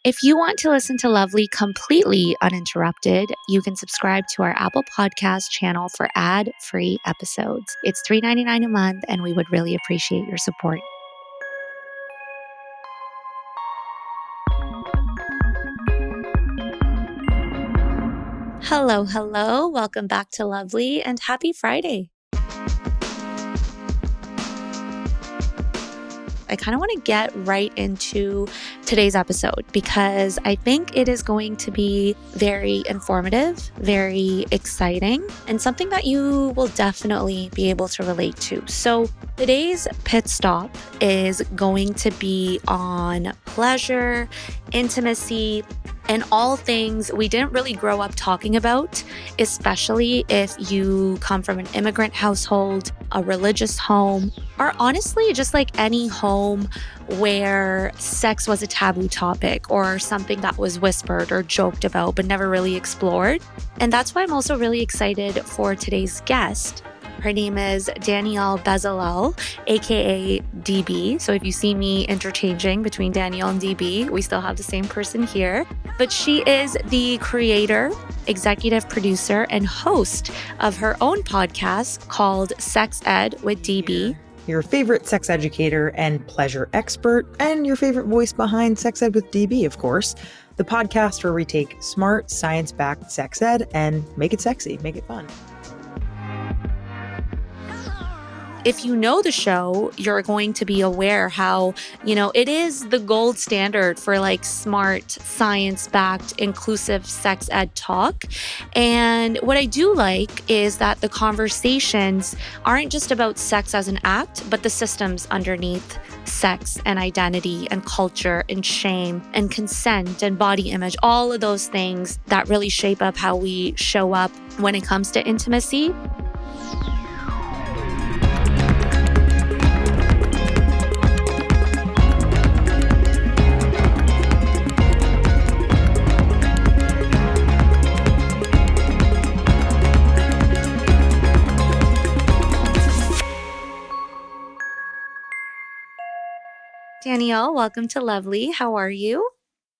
If you want to listen to Lovely completely uninterrupted, you can subscribe to our Apple Podcast channel for ad-free episodes. It's $3.99 a month, and we would really appreciate your support. Hello, hello. Welcome back to Lovely, and happy Friday. I kind of want to get right into today's episode because I think it is going to be very informative, very exciting, and something that you will definitely be able to relate to. So today's pit stop is going to be on pleasure, intimacy, and all things we didn't really grow up talking about, especially if you come from an immigrant household, a religious home, or honestly, just like any home where sex was a taboo topic or something that was whispered or joked about but never really explored. And that's why I'm also really excited for today's guest. Her name is Danielle Bezalel, aka DB. So if you see me interchanging between Danielle and DB, we still have the same person here. But she is the creator, executive producer, and host of her own podcast called Sex Ed with DB. Your favorite sex educator and pleasure expert, and your favorite voice behind Sex Ed with DB, of course. The podcast where we take smart, science-backed sex ed and make it sexy, make it fun. If you know the show, you're going to be aware how, it is the gold standard for like smart, science-backed, inclusive sex ed talk. And what I do like is that the conversations aren't just about sex as an act, but the systems underneath sex and identity and culture and shame and consent and body image, all of those things that really shape up how we show up when it comes to intimacy. Danielle, welcome to Lovely. How are you?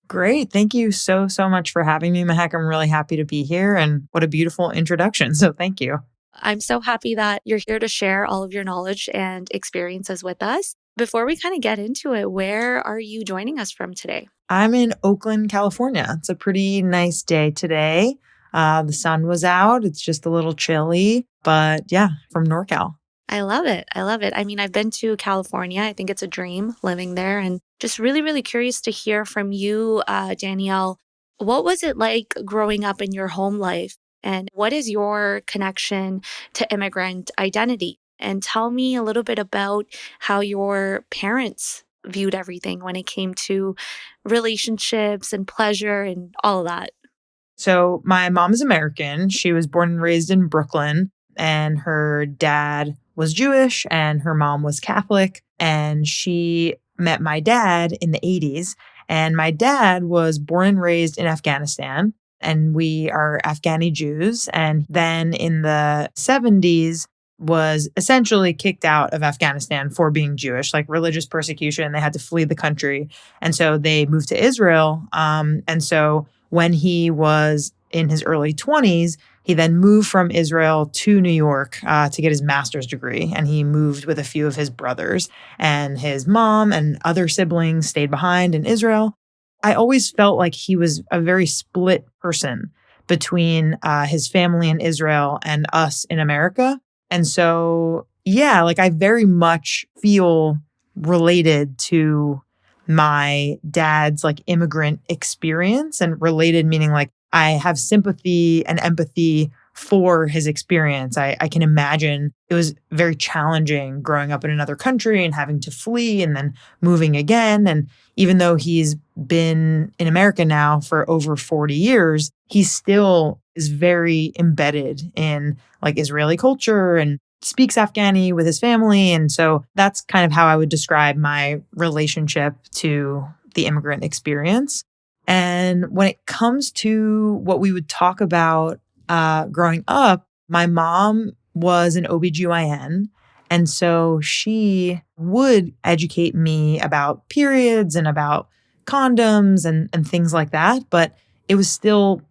Great. Thank you so much for having me, Mehak. I'm really happy to be here, and what a beautiful introduction. So thank you. I'm so happy that you're here to share all of your knowledge and experiences with us. Before we kind of get into it, where are you joining us from today? I'm in Oakland, California. It's a pretty nice day today. The sun was out. It's just a little chilly, but yeah, from NorCal. I love it. I love it. I mean, I've been to California. I think it's a dream living there, and just really, really curious to hear from you, Danielle. What was it like growing up in your home life? And what is your connection to immigrant identity? And tell me a little bit about how your parents viewed everything when it came to relationships and pleasure and all of that. So my mom's American. She was born and raised in Brooklyn, and her dad was Jewish and her mom was Catholic. And she met my dad in the 80s. And my dad was born and raised in Afghanistan, and we are Afghani Jews. And then in the 70s was essentially kicked out of Afghanistan for being Jewish, like religious persecution. They had to flee the country. And so they moved to Israel. And so when he was in his early 20s, he then moved from Israel to New York to get his master's degree. And he moved with a few of his brothers, and his mom and other siblings stayed behind in Israel. I always felt like he was a very split person between his family in Israel and us in America. And so, yeah, like I very much feel related to my dad's like immigrant experience, and related meaning like I have sympathy and empathy for his experience. I can imagine it was very challenging growing up in another country and having to flee and then moving again. And even though he's been in America now for over 40 years, he still is very embedded in like Israeli culture and speaks Afghani with his family. And so that's kind of how I would describe my relationship to the immigrant experience. And when it comes to what we would talk about growing up, my mom was an OBGYN. And so she would educate me about periods and about condoms and things like that. But it was still,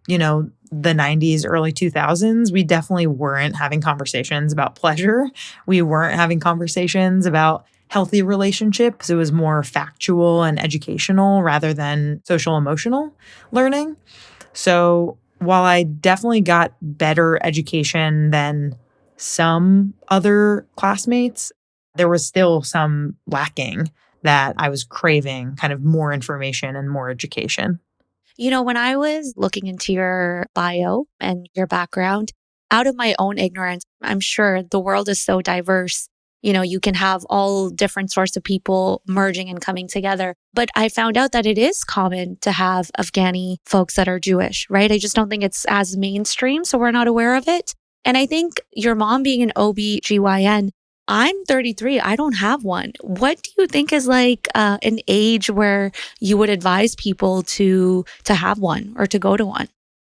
the 90s, early 2000s. We definitely weren't having conversations about pleasure. We weren't having conversations about healthy relationships. It was more factual and educational rather than social emotional learning. So while I definitely got better education than some other classmates, there was still some lacking that I was craving kind of more information and more education. When I was looking into your bio and your background, out of my own ignorance, I'm sure the world is so diverse. You can have all different sorts of people merging and coming together. But I found out that it is common to have Afghani folks that are Jewish, right? I just don't think it's as mainstream, so we're not aware of it. And I think your mom being an OBGYN, I'm 33. I don't have one. What do you think is like an age where you would advise people to have one or to go to one?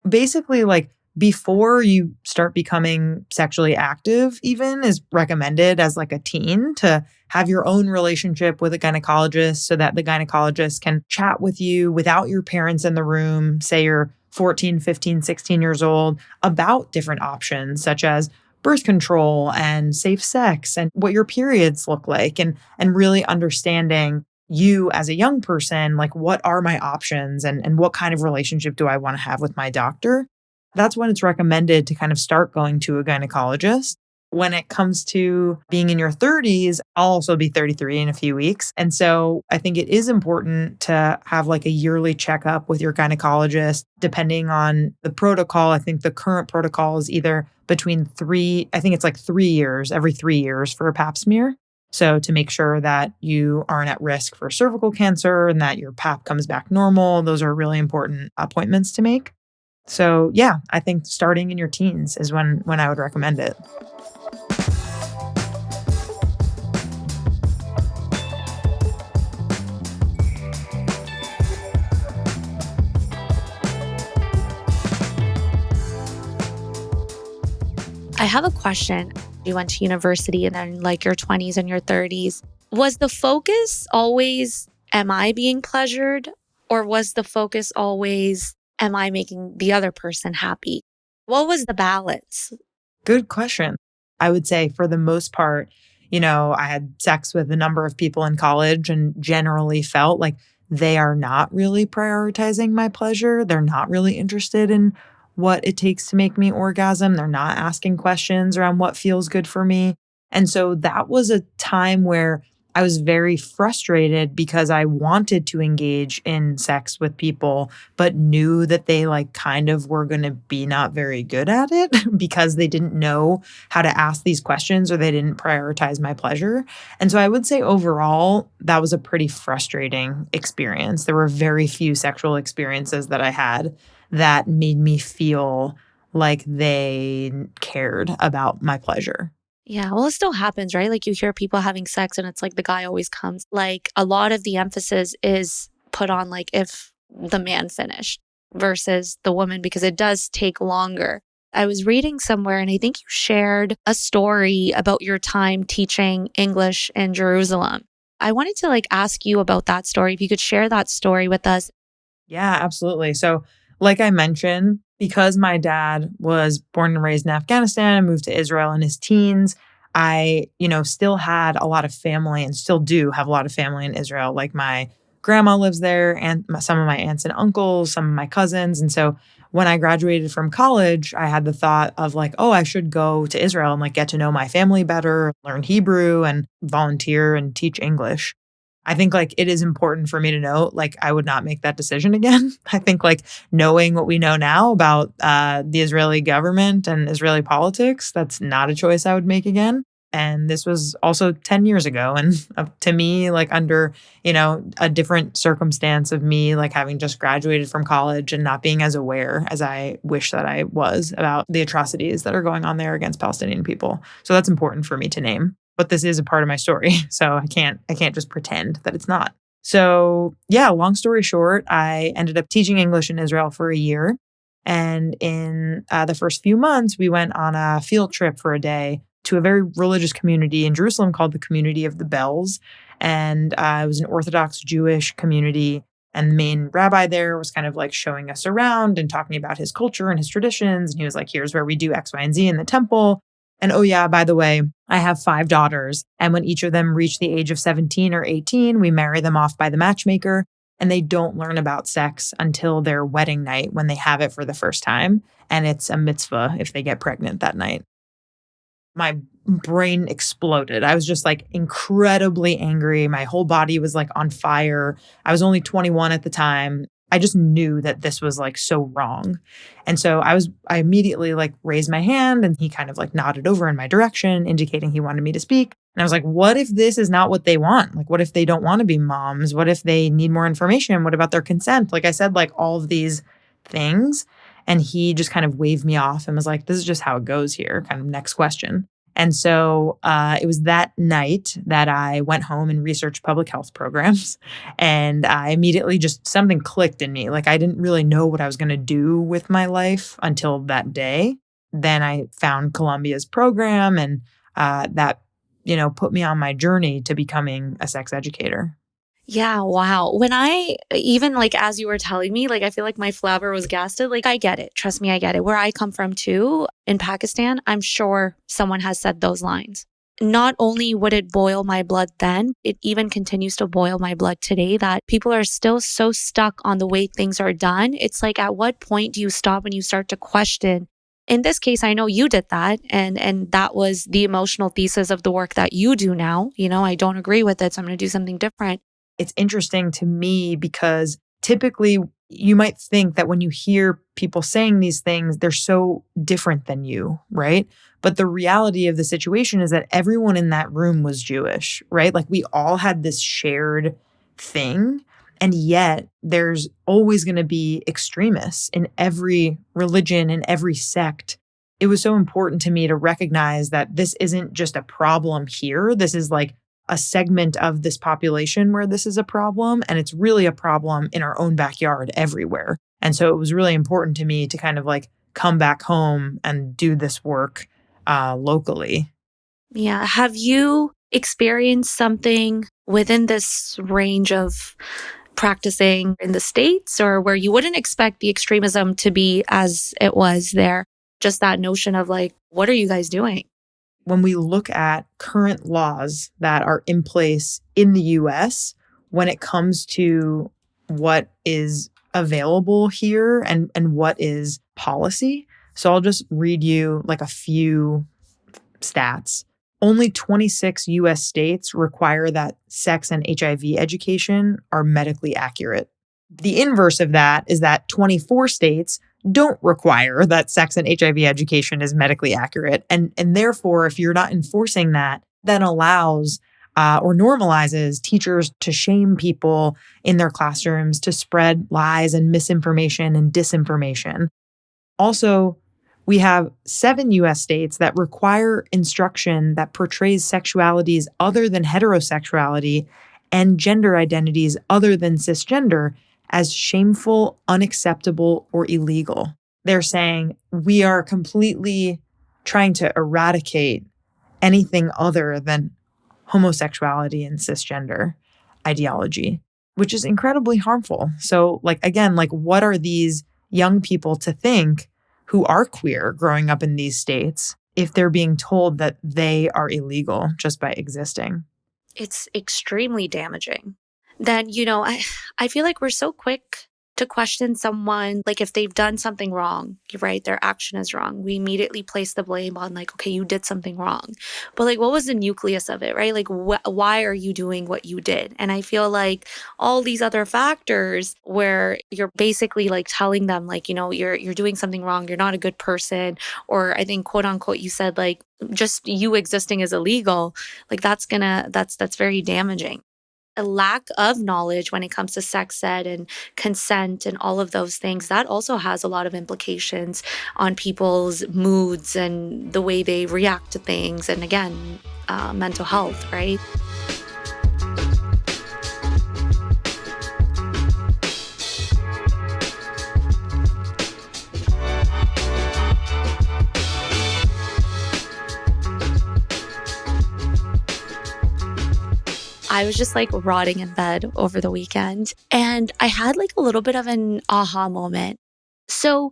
Basically, like before you start becoming sexually active, even is recommended as like a teen to have your own relationship with a gynecologist so that the gynecologist can chat with you without your parents in the room, say you're 14, 15, 16 years old, about different options such as birth control and safe sex and what your periods look like and really understanding you as a young person, like what are my options and what kind of relationship do I want to have with my doctor? That's when it's recommended to kind of start going to a gynecologist. When it comes to being in your 30s, I'll also be 33 in a few weeks. And so I think it is important to have like a yearly checkup with your gynecologist, depending on the protocol. I think the current protocol is either between I think it's like 3 years, every 3 years for a pap smear. So to make sure that you aren't at risk for cervical cancer and that your pap comes back normal, those are really important appointments to make. So yeah, I think starting in your teens is when I would recommend it. I have a question. You went to university and then like your 20s and your 30s. Was the focus always, am I being pleasured? Or was the focus always, am I making the other person happy? What was the balance? Good question. I would say for the most part, I had sex with a number of people in college and generally felt like they are not really prioritizing my pleasure. They're not really interested in what it takes to make me orgasm. They're not asking questions around what feels good for me. And so that was a time where I was very frustrated because I wanted to engage in sex with people, but knew that they like kind of were going to be not very good at it because they didn't know how to ask these questions or they didn't prioritize my pleasure. And so I would say overall, that was a pretty frustrating experience. There were very few sexual experiences that I had that made me feel like they cared about my pleasure. Yeah, well, it still happens, right? Like you hear people having sex and it's like the guy always comes. Like a lot of the emphasis is put on like if the man finished versus the woman because it does take longer. I was reading somewhere and I think you shared a story about your time teaching English in Jerusalem. I wanted to like ask you about that story. If you could share that story with us. Yeah, absolutely. So, like I mentioned, because my dad was born and raised in Afghanistan and moved to Israel in his teens, I, still had a lot of family and still do have a lot of family in Israel. Like my grandma lives there and some of my aunts and uncles, some of my cousins. And so when I graduated from college, I had the thought of like, oh, I should go to Israel and like get to know my family better, learn Hebrew and volunteer and teach English. I think like it is important for me to know, like I would not make that decision again. I think like knowing what we know now about the Israeli government and Israeli politics, that's not a choice I would make again. And this was also 10 years ago. And to me, like under, a different circumstance of me, like having just graduated from college and not being as aware as I wish that I was about the atrocities that are going on there against Palestinian people. So that's important for me to name. But this is a part of my story. So I can't just pretend that it's not. So yeah, long story short, I ended up teaching English in Israel for a year. And in the first few months, we went on a field trip for a day to a very religious community in Jerusalem called the Community of the Bells. And it was an Orthodox Jewish community. And the main rabbi there was kind of like showing us around and talking about his culture and his traditions. And he was like, here's where we do X, Y, and Z in the temple. And oh, yeah, by the way, I have 5 daughters. And when each of them reach the age of 17 or 18, we marry them off by the matchmaker. And they don't learn about sex until their wedding night when they have it for the first time. And it's a mitzvah if they get pregnant that night. My brain exploded. I was just like incredibly angry. My whole body was like on fire. I was only 21 at the time. I just knew that this was like so wrong. And so I immediately like raised my hand and he kind of like nodded over in my direction, indicating he wanted me to speak. And I was like, what if this is not what they want? Like, what if they don't want to be moms? What if they need more information? What about their consent? Like I said, like all of these things. And he just kind of waved me off and was like, this is just how it goes here. Kind of next question. And so it was that night that I went home and researched public health programs. And I immediately just something clicked in me. Like I didn't really know what I was going to do with my life until that day. Then I found Columbia's program and that, put me on my journey to becoming a sex educator. Yeah, wow. When I even like as you were telling me, like I feel like my flabbergasted. Like I get it. Trust me, I get it. Where I come from too, in Pakistan, I'm sure someone has said those lines. Not only would it boil my blood then, it even continues to boil my blood today that people are still so stuck on the way things are done. It's like, at what point do you stop and you start to question? In this case, I know you did that. And that was the emotional thesis of the work that you do now. I don't agree with it, so I'm going to do something different. It's interesting to me because typically you might think that when you hear people saying these things, they're so different than you, right? But the reality of the situation is that everyone in that room was Jewish, right? Like we all had this shared thing. And yet there's always going to be extremists in every religion, in every sect. It was so important to me to recognize that this isn't just a problem here. This is like a segment of this population where this is a problem. And it's really a problem in our own backyard everywhere. And so it was really important to me to kind of like come back home and do this work locally. Yeah. Have you experienced something within this range of practicing in the States or where you wouldn't expect the extremism to be as it was there? Just that notion of like, what are you guys doing? When we look at current laws that are in place in the US, when it comes to what is available here and what is policy. So I'll just read you like a few stats. Only 26 US states require that sex and HIV education are medically accurate. The inverse of that is that 24 states don't require that sex and HIV education is medically accurate. And therefore, if you're not enforcing that, then allows or normalizes teachers to shame people in their classrooms, to spread lies and misinformation and disinformation. Also, we have 7 US states that require instruction that portrays sexualities other than heterosexuality and gender identities other than cisgender as shameful, unacceptable, or illegal. They're saying we are completely trying to eradicate anything other than homosexuality and cisgender ideology, which is incredibly harmful. So, again, what are these young people to think who are queer growing up in these states if they're being told that they are illegal just by existing? It's extremely damaging. Then, I feel like we're so quick to question someone, like if they've done something wrong, right? Their action is wrong. We immediately place the blame on okay, you did something wrong. But what was the nucleus of it, right? Why are you doing what you did? And I feel like all these other factors where you're basically telling them you're doing something wrong, you're not a good person, or I think quote unquote, you said just you existing is illegal. That's very damaging. A lack of knowledge when it comes to sex ed and consent and all of those things, that also has a lot of implications on people's moods and the way they react to things. And again, mental health, right? I was just like rotting in bed over the weekend. And I had like a little bit of an aha moment. So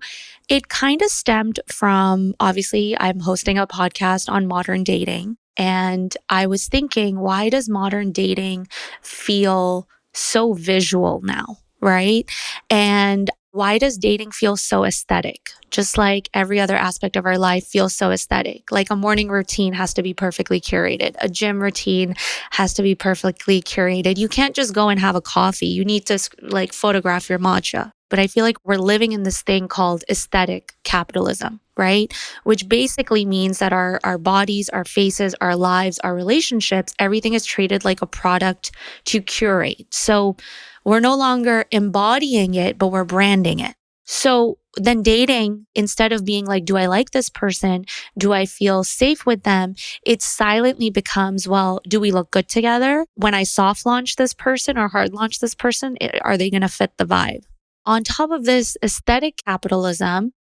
it kind of stemmed from, obviously, I'm hosting a podcast on modern dating. And I was thinking, why does modern dating feel so visual now? Right. And why does dating feel so aesthetic? Just like every other aspect of our life feels so aesthetic. Like a morning routine has to be perfectly curated. A gym routine has to be perfectly curated. You can't just go and have a coffee. You need to like photograph your matcha. But I feel like we're living in this thing called aesthetic capitalism, right? Which basically means that our bodies, our faces, our lives, our relationships, everything is treated like a product to curate. So we're no longer embodying it, but we're branding it. So then dating, instead of being like, do I like this person? Do I feel safe with them? It silently becomes, well, do we look good together? When I soft launch this person or hard launch this person, are they going to fit the vibe? On top of this aesthetic capitalism,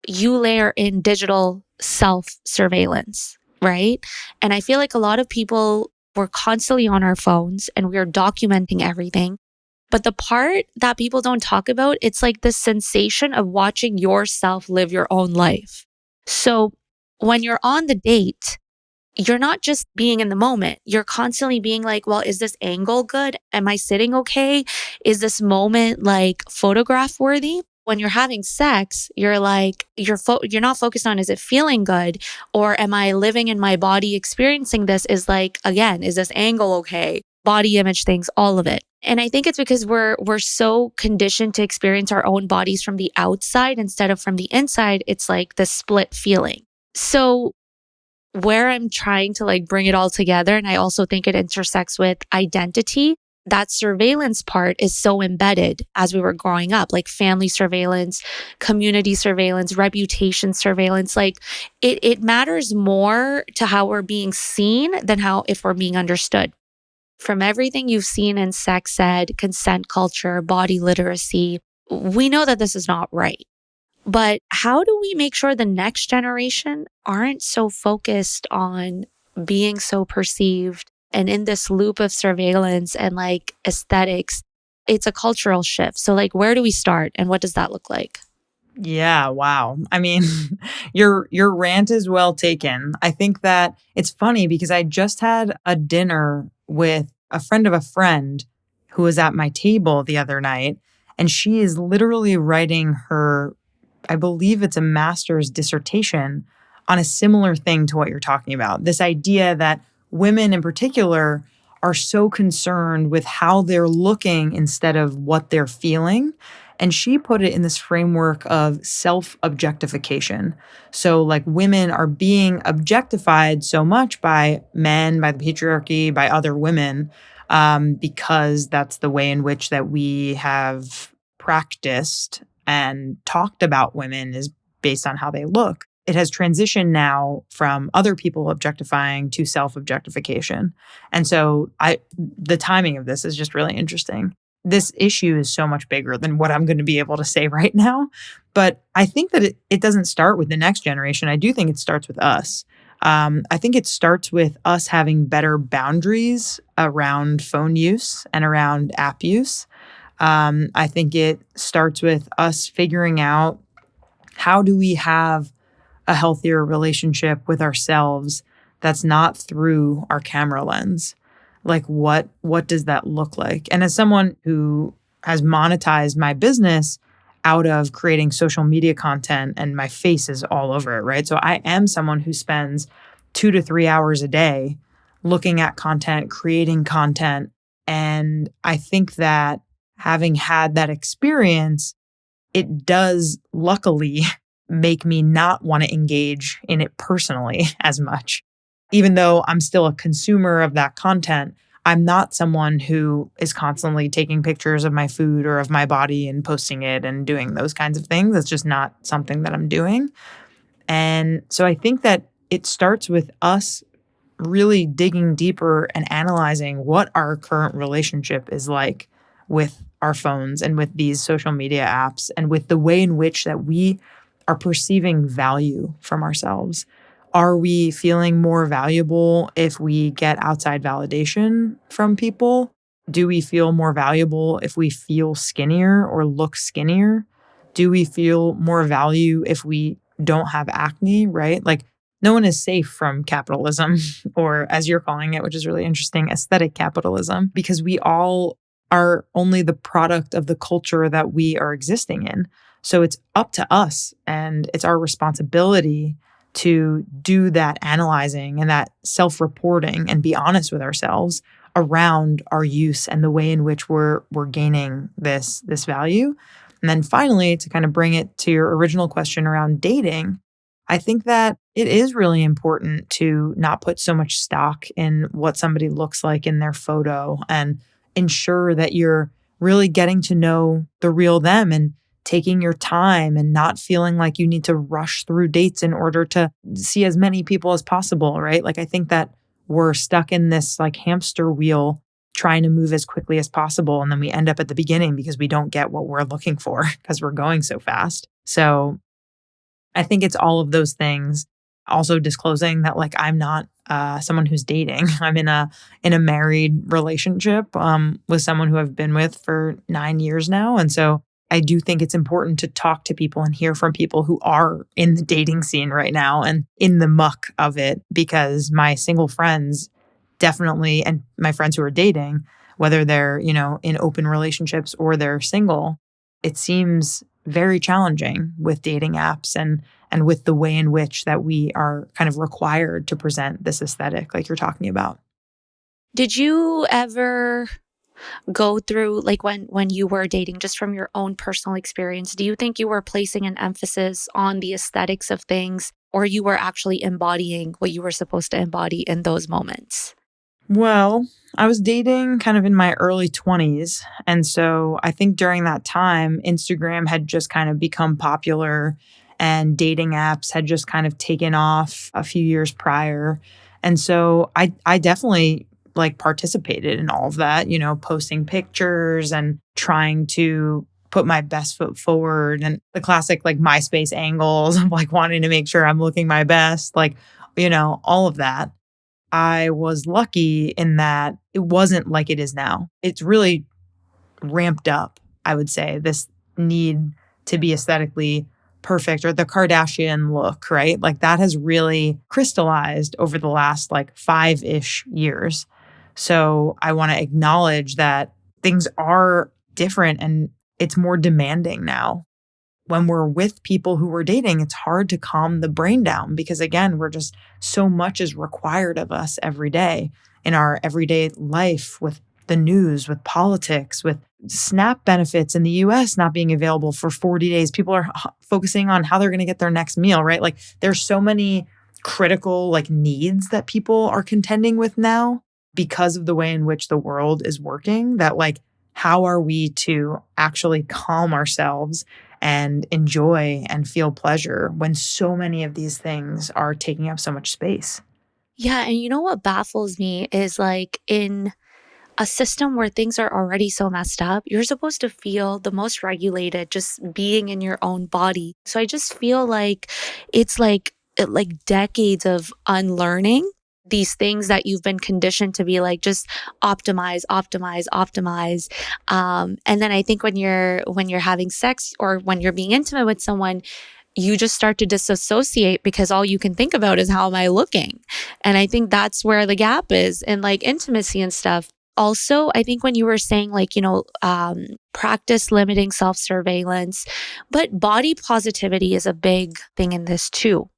you layer in digital self surveillance, right? And I feel like a lot of people, we're constantly on our phones and we are documenting everything. But the part that people don't talk about, it's like the sensation of watching yourself live your own life. So when you're on the date, you're not just being in the moment. You're constantly being like, well, is this angle good? Am I sitting okay? Is this moment like photograph worthy? When you're having sex, you're like, you're not focused on, is it feeling good? Or am I living in my body experiencing this? Is like, again, is this angle okay? Body image things, all of it. And I think it's because we're so conditioned to experience our own bodies from the outside instead of from the inside. It's like the split feeling. So where I'm trying to like bring it all together, and I also think it intersects with identity, that surveillance part is so embedded as we were growing up, like family surveillance, community surveillance, reputation surveillance. Like it matters more to how we're being seen than how if we're being understood. From everything you've seen in sex ed, consent culture, body literacy, we know that this is not right. But how do we make sure the next generation aren't so focused on being so perceived and in this loop of surveillance and like aesthetics? It's a cultural shift. So like where do we start and what does that look like? Yeah, wow. I mean, your rant is well taken. I think that it's funny because I just had a dinner with a friend of a friend who was at my table the other night, and she is literally writing her, I believe it's a master's dissertation on a similar thing to what you're talking about. This idea that women in particular are so concerned with how they're looking instead of what they're feeling. And she put it in this framework of self objectification. So, like, women are being objectified so much by men, by the patriarchy, by other women, because that's the way in which that we have practiced and talked about women is based on how they look. It has transitioned now from other people objectifying to self objectification. And so the timing of this is just really interesting. This issue is so much bigger than what I'm going to be able to say right now. But I think that it doesn't start with the next generation. I do think it starts with us. I think it starts with us having better boundaries around phone use and around app use. I think it starts with us figuring out how do we have a healthier relationship with ourselves that's not through our camera lens. Like what does that look like? And as someone who has monetized my business out of creating social media content and my face is all over it, right? So I am someone who spends 2 to 3 hours a day looking at content, creating content, and I think that having had that experience, it does luckily make me not want to engage in it personally as much. Even though I'm still a consumer of that content, I'm not someone who is constantly taking pictures of my food or of my body and posting it and doing those kinds of things. That's just not something that I'm doing. And so I think that it starts with us really digging deeper and analyzing what our current relationship is like with our phones and with these social media apps and with the way in which that we are perceiving value from ourselves. Are we feeling more valuable if we get outside validation from people? Do we feel more valuable if we feel skinnier or look skinnier? Do we feel more value if we don't have acne, right? Like, no one is safe from capitalism, or as you're calling it, which is really interesting, aesthetic capitalism, because we all are only the product of the culture that we are existing in. So it's up to us and it's our responsibility to do that analyzing and that self reporting and be honest with ourselves around our use and the way in which we're gaining this value. And then finally, to kind of bring it to your original question around dating, I think that it is really important to not put so much stock in what somebody looks like in their photo and ensure that you're really getting to know the real them and taking your time and not feeling like you need to rush through dates in order to see as many people as possible, right? Like, I think that we're stuck in this like hamster wheel trying to move as quickly as possible. And then we end up at the beginning because we don't get what we're looking for because we're going so fast. So I think it's all of those things. Also disclosing that like I'm not someone who's dating. I'm in a married relationship with someone who I've been with for 9 years now, and so I do think it's important to talk to people and hear from people who are in the dating scene right now and in the muck of it. Because my single friends definitely, and my friends who are dating, whether they're in open relationships or they're single, it seems very challenging with dating apps and with the way in which that we are kind of required to present this aesthetic like you're talking about. Did you ever go through, like, when you were dating, just from your own personal experience, do you think you were placing an emphasis on the aesthetics of things, or you were actually embodying what you were supposed to embody in those moments? Well, I was dating kind of in my early 20s. And so I think during that time, Instagram had just kind of become popular and dating apps had just kind of taken off a few years prior. And so I definitely like participated in all of that, posting pictures and trying to put my best foot forward and the classic like MySpace angles of like wanting to make sure I'm looking my best, like, all of that. I was lucky in that it wasn't like it is now. It's really ramped up, I would say, this need to be aesthetically perfect, or the Kardashian look, right? Like that has really crystallized over the last like 5-ish years. So I want to acknowledge that things are different and it's more demanding now. When we're with people who we're dating, it's hard to calm the brain down because, again, we're just so much is required of us every day in our everyday life with the news, with politics, with SNAP benefits in the US not being available for 40 days. People are focusing on how they're going to get their next meal, right? Like there's so many critical like needs that people are contending with now because of the way in which the world is working, that like how are we to actually calm ourselves and enjoy and feel pleasure when so many of these things are taking up so much space? Yeah, and you know what baffles me is, like, in a system where things are already so messed up, you're supposed to feel the most regulated just being in your own body. So I just feel like it's like decades of unlearning these things that you've been conditioned to be like, just optimize, optimize, optimize. And then I think when you're having sex or when you're being intimate with someone, you just start to disassociate because all you can think about is how am I looking? And I think that's where the gap is in like intimacy and stuff. Also, I think when you were saying like, practice limiting self surveillance, but body positivity is a big thing in this too.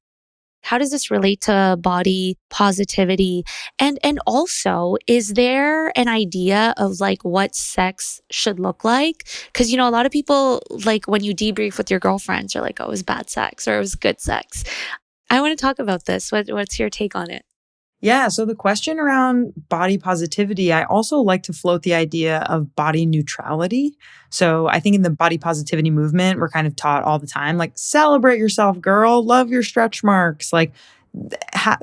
How does this relate to body positivity? And also, is there an idea of like what sex should look like? Because a lot of people, like, when you debrief with your girlfriends, are like, "Oh, it was bad sex or it was good sex." I want to talk about this. What's your take on it? Yeah. So the question around body positivity, I also like to float the idea of body neutrality. So I think in the body positivity movement, we're kind of taught all the time, like, celebrate yourself, girl, love your stretch marks, like,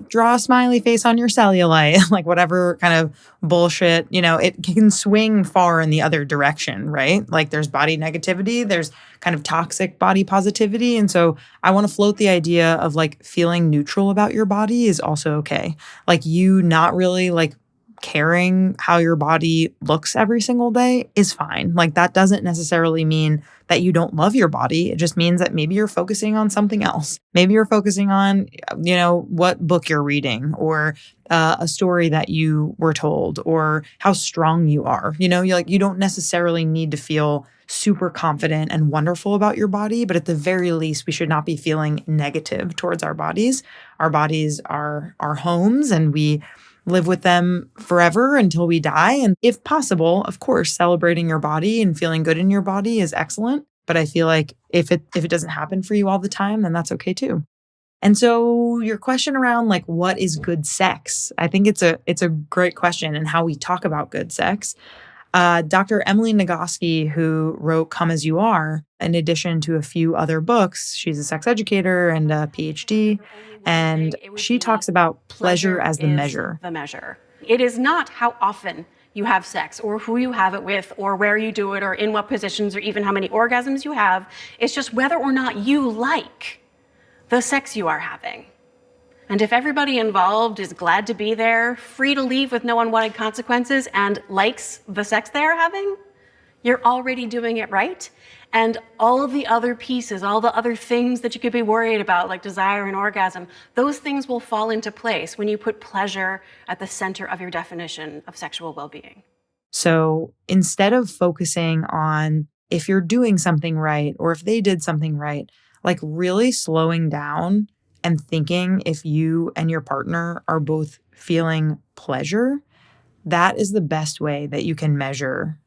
draw a smiley face on your cellulite, like whatever kind of bullshit, it can swing far in the other direction, right? Like there's body negativity, there's kind of toxic body positivity. And so I want to float the idea of like feeling neutral about your body is also okay. Like you not really like caring how your body looks every single day is fine. Like that doesn't necessarily mean that you don't love your body. It just means that maybe you're focusing on something else. Maybe you're focusing on, what book you're reading or a story that you were told or how strong you are. You don't necessarily need to feel super confident and wonderful about your body, but at the very least, we should not be feeling negative towards our bodies. Our bodies are our homes and we live with them forever until we die. And if possible, of course, celebrating your body and feeling good in your body is excellent. But I feel like if it doesn't happen for you all the time, then that's okay too. And so your question around like what is good sex? I think it's a great question and how we talk about good sex. Dr. Emily Nagoski, who wrote Come As You Are, in addition to a few other books, she's a sex educator and a PhD, and she talks about pleasure as the measure. The measure. It is not how often you have sex or who you have it with or where you do it or in what positions or even how many orgasms you have. It's just whether or not you like the sex you are having. And if everybody involved is glad to be there, free to leave with no unwanted consequences, and likes the sex they are having, you're already doing it right. And all of the other pieces, all the other things that you could be worried about, like desire and orgasm, those things will fall into place when you put pleasure at the center of your definition of sexual well-being. So instead of focusing on if you're doing something right or if they did something right, like really slowing down and thinking if you and your partner are both feeling pleasure, that is the best way that you can measure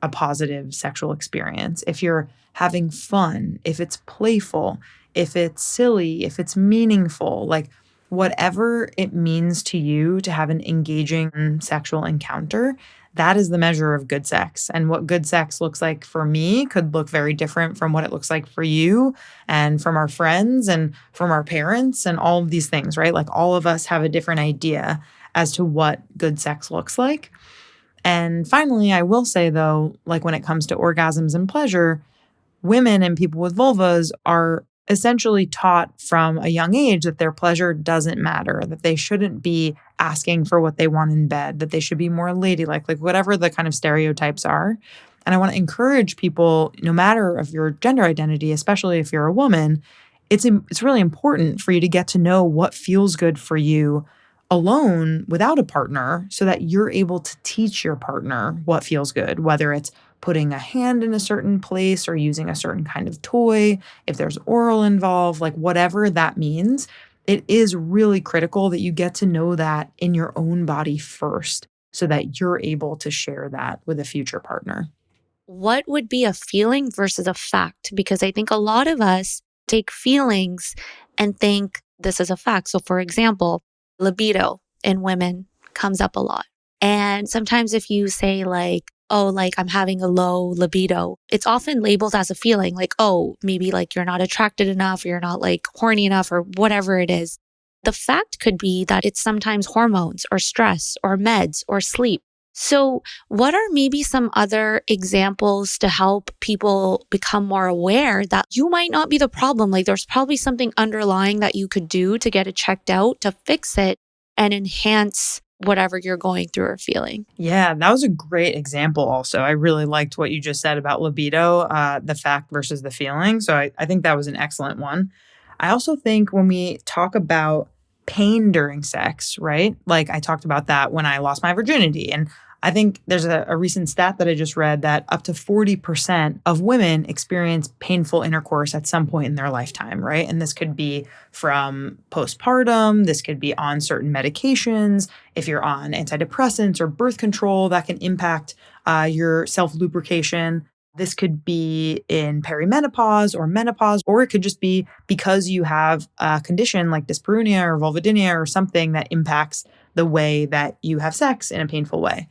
a positive sexual experience. If you're having fun, if it's playful, if it's silly, if it's meaningful, like whatever it means to you to have an engaging sexual encounter, that is the measure of good sex. And what good sex looks like for me could look very different from what it looks like for you and from our friends and from our parents and all of these things, right? Like all of us have a different idea as to what good sex looks like. And finally, I will say though, like when it comes to orgasms and pleasure, women and people with vulvas are essentially taught from a young age that their pleasure doesn't matter, that they shouldn't be asking for what they want in bed, that they should be more ladylike, like whatever the kind of stereotypes are. And I want to encourage people, no matter of your gender identity, especially if you're a woman, it's really important for you to get to know what feels good for you alone without a partner so that you're able to teach your partner what feels good, whether it's putting a hand in a certain place or using a certain kind of toy, if there's oral involved, like whatever that means. It is really critical that you get to know that in your own body first so that you're able to share that with a future partner. What would be a feeling versus a fact? Because I think a lot of us take feelings and think this is a fact. So for example, libido in women comes up a lot. And sometimes if you say like, oh, like I'm having a low libido, it's often labeled as a feeling like, oh, maybe like you're not attracted enough, or you're not like horny enough or whatever it is. The fact could be that it's sometimes hormones or stress or meds or sleep. So what are maybe some other examples to help people become more aware that you might not be the problem? Like there's probably something underlying that you could do to get it checked out, to fix it and enhance whatever you're going through or feeling. Yeah, that was a great example also. I really liked what you just said about libido, the fact versus the feeling. So I think that was an excellent one. I also think when we talk about pain during sex, right? Like I talked about that when I lost my virginity. And I think there's a recent stat that I just read that up to 40% of women experience painful intercourse at some point in their lifetime, right? And this could be from postpartum, this could be on certain medications. If you're on antidepressants or birth control, that can impact your self-lubrication. This could be in perimenopause or menopause, or it could just be because you have a condition like dyspareunia or vulvodynia or something that impacts the way that you have sex in a painful way.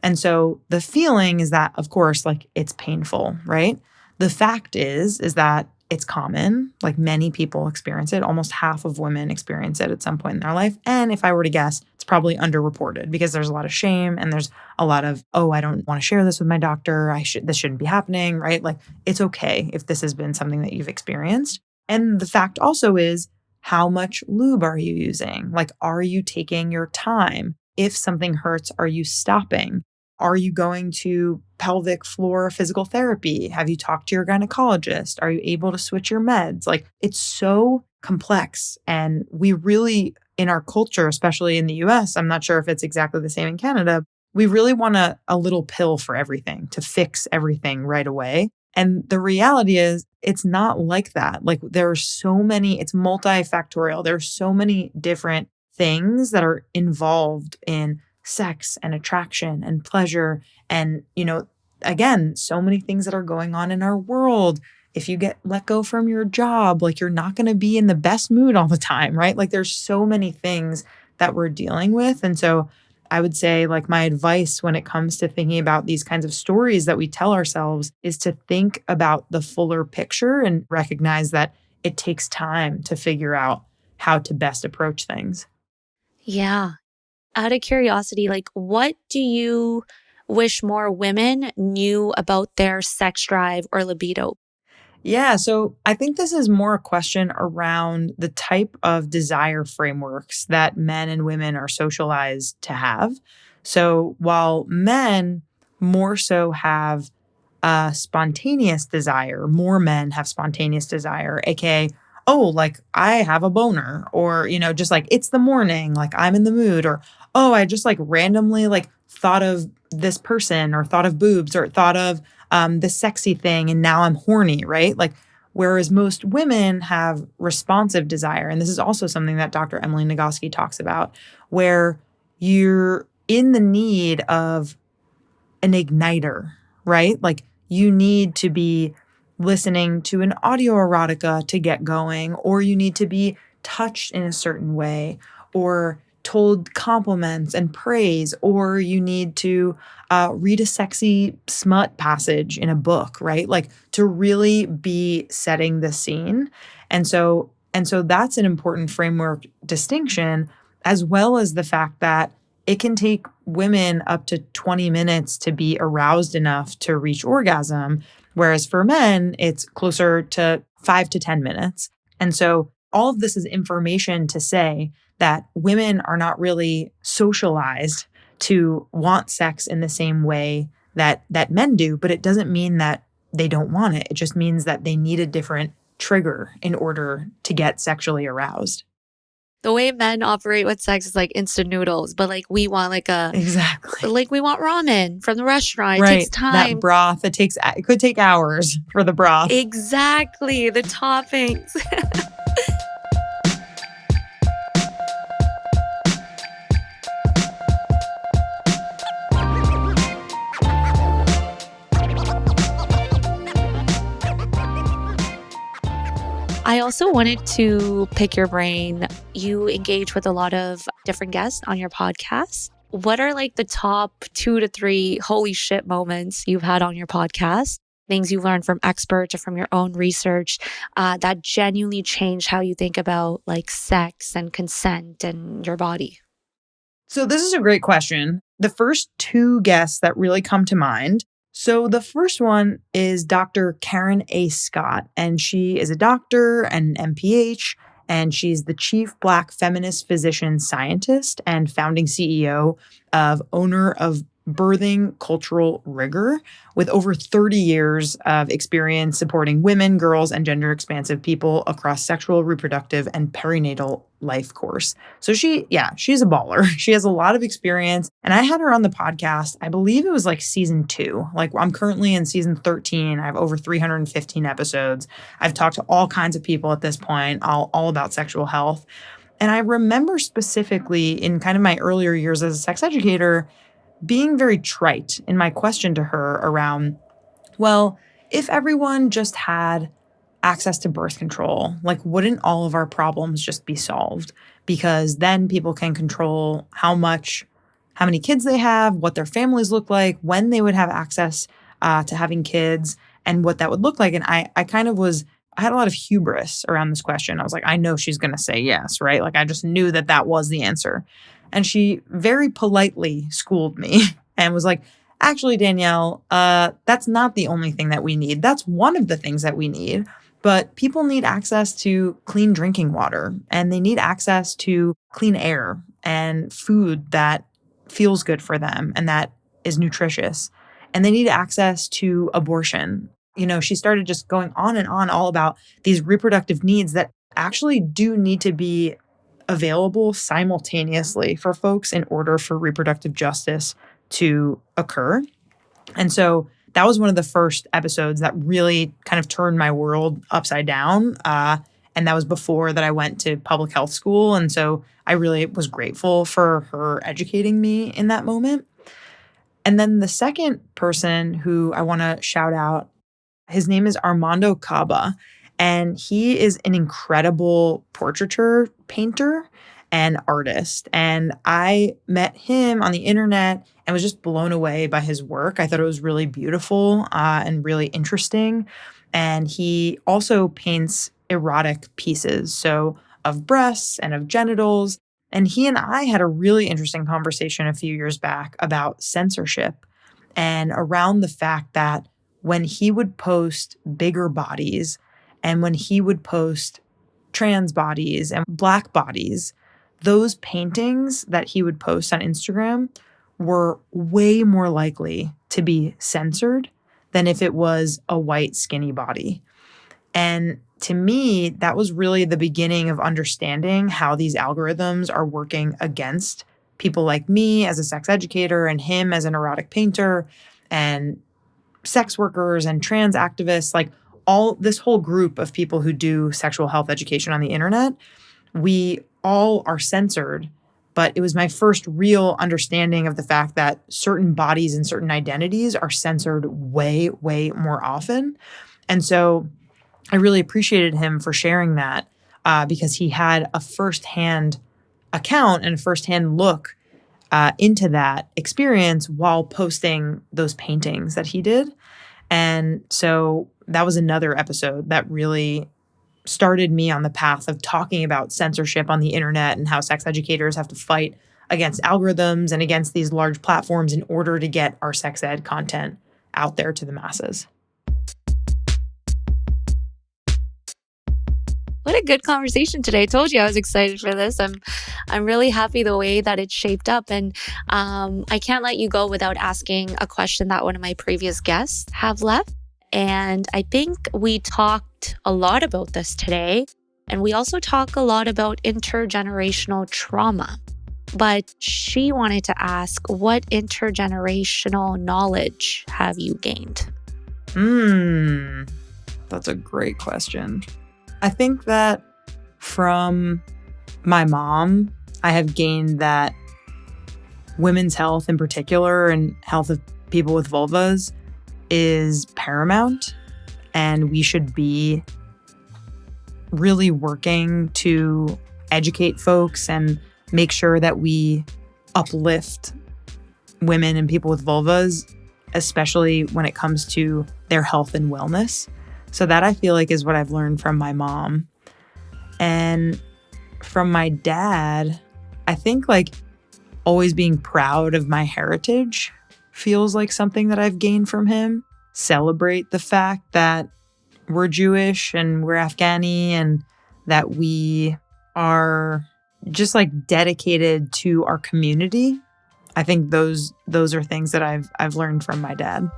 And so the feeling is that, of course, like it's painful, right? The fact is that it's common. Like many people experience it. Almost half of women experience it at some point in their life. And if I were to guess, it's probably underreported because there's a lot of shame and there's a lot of, oh, I don't want to share this with my doctor. This shouldn't be happening, right? Like it's okay if this has been something that you've experienced. And the fact also is, how much lube are you using? Like, are you taking your time? If something hurts, are you stopping? Are you going to pelvic floor physical therapy? Have you talked to your gynecologist? Are you able to switch your meds? Like, it's so complex. And we really, in our culture, especially in the US, I'm not sure if it's exactly the same in Canada, we really want a little pill for everything to fix everything right away. And the reality is, it's not like that. Like, there are so many, it's multifactorial. There are so many different things that are involved in sex and attraction and pleasure. And, again, so many things that are going on in our world. If you get let go from your job, like you're not going to be in the best mood all the time, right? Like there's so many things that we're dealing with. And so I would say, like, my advice when it comes to thinking about these kinds of stories that we tell ourselves is to think about the fuller picture and recognize that it takes time to figure out how to best approach things. Yeah. Out of curiosity, like, what do you wish more women knew about their sex drive or libido? Yeah, so I think this is more a question around the type of desire frameworks that men and women are socialized to have. So while men more so have a spontaneous desire, more men have spontaneous desire, aka, oh, like I have a boner, or, just like it's the morning, like I'm in the mood, or, oh, I just like randomly like thought of this person or thought of boobs or thought of this sexy thing and now I'm horny, right? Like, whereas most women have responsive desire. And this is also something that Dr. Emily Nagoski talks about, where you're in the need of an igniter, right? Like you need to be listening to an audio erotica to get going, or you need to be touched in a certain way, or told compliments and praise, or you need to read a sexy smut passage in a book, right? Like to really be setting the scene. And so that's an important framework distinction, as well as the fact that it can take women up to 20 minutes to be aroused enough to reach orgasm, whereas for men, it's closer to 5 to 10 minutes. And so all of this is information to say that women are not really socialized to want sex in the same way that men do, but it doesn't mean that they don't want it. It just means that they need a different trigger in order to get sexually aroused. The way men operate with sex is like instant noodles, but like we want Exactly. like we want ramen from the restaurant. It Right. takes time. That broth, it could take hours for the broth. Exactly. The toppings. I also wanted to pick your brain. You engage with a lot of different guests on your podcast. What are like the top 2 to 3 holy shit moments you've had on your podcast? Things you learned from experts or from your own research that genuinely changed how you think about like sex and consent and your body? So this is a great question. The first 2 guests that really come to mind. So the first one is Dr. Karen A. Scott, and she is a doctor and an MPH, and she's the chief Black feminist physician scientist and founding CEO of owner of Birthing Cultural Rigor, with over 30 years of experience supporting women, girls, and gender expansive people across sexual, reproductive, and perinatal life course. So she's a baller. She has a lot of experience. And I had her on the podcast, I believe it was like season 2. Like I'm currently in season 13. I have over 315 episodes. I've talked to all kinds of people at this point, all about sexual health. And I remember specifically in kind of my earlier years as a sex educator, being very trite in my question to her around, well, if everyone just had access to birth control, like wouldn't all of our problems just be solved? Because then people can control how many kids they have, what their families look like, when they would have access to having kids, and what that would look like. And I I had a lot of hubris around this question. I was like, I know she's going to say yes, right? Like I just knew that that was the answer. And she very politely schooled me and was like, actually, Danielle, that's not the only thing that we need. That's one of the things that we need. But people need access to clean drinking water, and they need access to clean air and food that feels good for them and that is nutritious. And they need access to abortion. She started just going on and on all about these reproductive needs that actually do need to be available simultaneously for folks in order for reproductive justice to occur. And so that was one of the first episodes that really kind of turned my world upside down. And that was before that I went to public health school. And so I really was grateful for her educating me in that moment. And then the second person who I want to shout out, his name is Armando Caba, and he is an incredible portraiture painter and artist. And I met him on the internet and was just blown away by his work. I thought it was really beautiful and really interesting. And he also paints erotic pieces, so of breasts and of genitals. And he and I had a really interesting conversation a few years back about censorship and around the fact that when he would post bigger bodies and when he would post trans bodies and Black bodies, those paintings that he would post on Instagram were way more likely to be censored than if it was a white skinny body. And to me, that was really the beginning of understanding how these algorithms are working against people like me as a sex educator and him as an erotic painter and sex workers and trans activists, like all this whole group of people who do sexual health education on the internet. We all are censored, but it was my first real understanding of the fact that certain bodies and certain identities are censored way, way more often. And so I really appreciated him for sharing that because he had a firsthand account and a firsthand look into that experience while posting those paintings that he did. And so that was another episode that really started me on the path of talking about censorship on the internet and how sex educators have to fight against algorithms and against these large platforms in order to get our sex ed content out there to the masses. What a good conversation today. I told you I was excited for this. I'm really happy the way that it shaped up. And I can't let you go without asking a question that one of my previous guests have left. And I think we talked a lot about this today. And we also talk a lot about intergenerational trauma. But she wanted to ask, what intergenerational knowledge have you gained? That's a great question. I think that from my mom, I have gained that women's health in particular and health of people with vulvas is paramount. And we should be really working to educate folks and make sure that we uplift women and people with vulvas, especially when it comes to their health and wellness. So that I feel like is what I've learned from my mom. And from my dad, I think like always being proud of my heritage feels like something that I've gained from him. Celebrate the fact that we're Jewish and we're Afghani and that we are just like dedicated to our community. I think those are things that I've learned from my dad.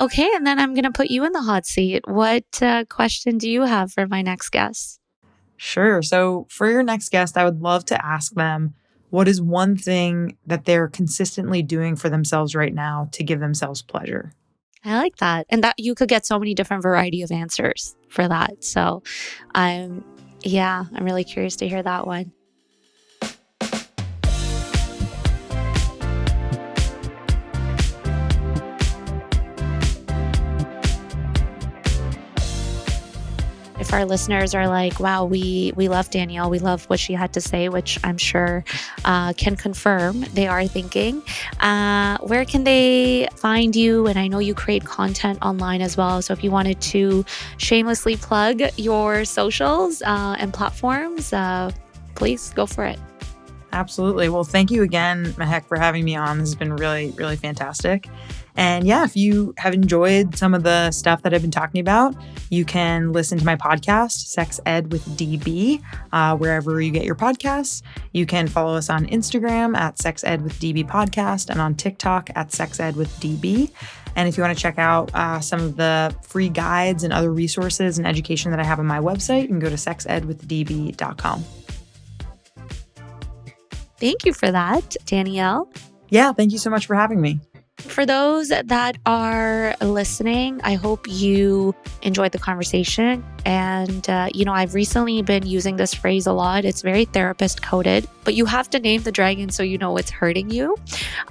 Okay, and then I'm going to put you in the hot seat. What question do you have for my next guest? Sure. So for your next guest, I would love to ask them, what is one thing that they're consistently doing for themselves right now to give themselves pleasure? I like that. And that you could get so many different variety of answers for that. So I'm really curious to hear that one. If if our listeners are like, wow, we love Danielle, we love what she had to say, which I'm sure can confirm they are thinking, where can they find you? And I know you create content online as well. So if you wanted to shamelessly plug your socials and platforms, please go for it. Absolutely. Well, thank you again, Mehak, for having me on. This has been really, really fantastic. And yeah, if you have enjoyed some of the stuff that I've been talking about, you can listen to my podcast, Sex Ed with DB, wherever you get your podcasts. You can follow us on Instagram at Sex Ed with DB Podcast and on TikTok at Sex Ed with DB. And if you want to check out some of the free guides and other resources and education that I have on my website, you can go to sexedwithdb.com. Thank you for that, Danielle. Yeah, thank you so much for having me. For those that are listening, I hope you enjoyed the conversation. And, I've recently been using this phrase a lot. It's very therapist coded, but you have to name the dragon so you know it's hurting you.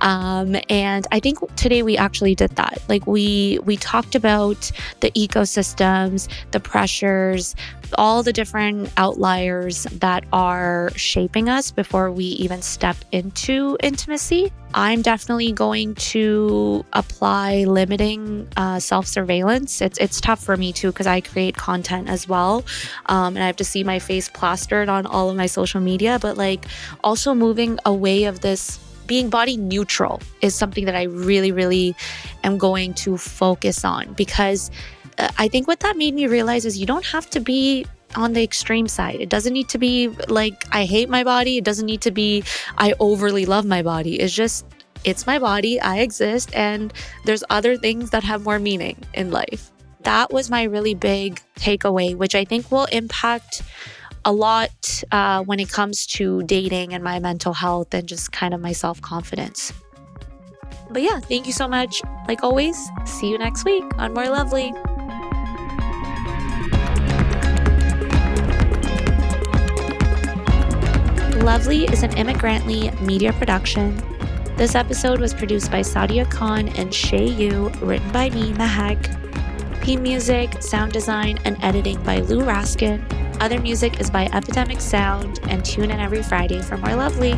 And I think today we actually did that. Like we talked about the ecosystems, the pressures, all the different outliers that are shaping us before we even step into intimacy. I'm definitely going to apply limiting self-surveillance. It's tough for me too because I create content as well, and I have to see my face plastered on all of my social media. But like also moving away of this being body neutral is something that I really, really am going to focus on, because I think what that made me realize is you don't have to be on the extreme side. It doesn't need to be like, I hate my body. It doesn't need to be, I overly love my body. It's just, it's my body. I exist. And there's other things that have more meaning in life. That was my really big takeaway, which I think will impact a lot when it comes to dating and my mental health and just kind of my self-confidence. But yeah, thank you so much. Like always, see you next week on More Lovely. Lovely is an Immigrantly media production. This episode was produced by Sadia Khan and Shay Yu, written by me, Mehak. Theme music, sound design, and editing by Lou Raskin. Other music is by Epidemic Sound, and tune in every Friday for More Lovely.